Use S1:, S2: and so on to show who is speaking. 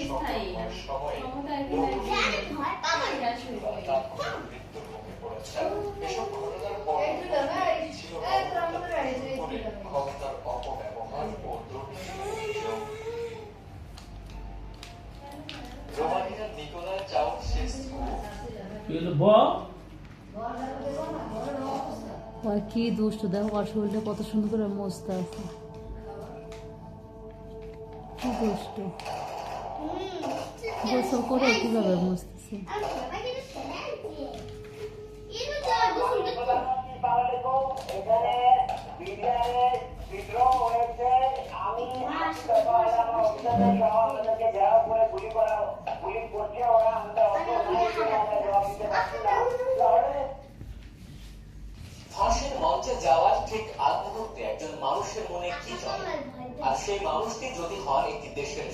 S1: স্থায়ী না, ক্ষমতা একদিন
S2: মৃত্যুর মুখে পড়েছেন। এসব ঘটনার পর ছিল ক্ষমতার অপব্যবহার ও রোমানিয়ার নিকোলা চাউশেস্কু
S3: কি দুষ্ট, দেখো আর শরীরটা কত সুন্দর করে মস্ত আছে, কি দুষ্ট, গোসল করে কিভাবে মস্তেছে।
S4: ফাঁসির মঞ্চে যাওয়ার ঠিক আগ মুহূর্তে একজন মানুষের মনে কি চলে, আর সেই মানুষটি যদি হন একটি দেশের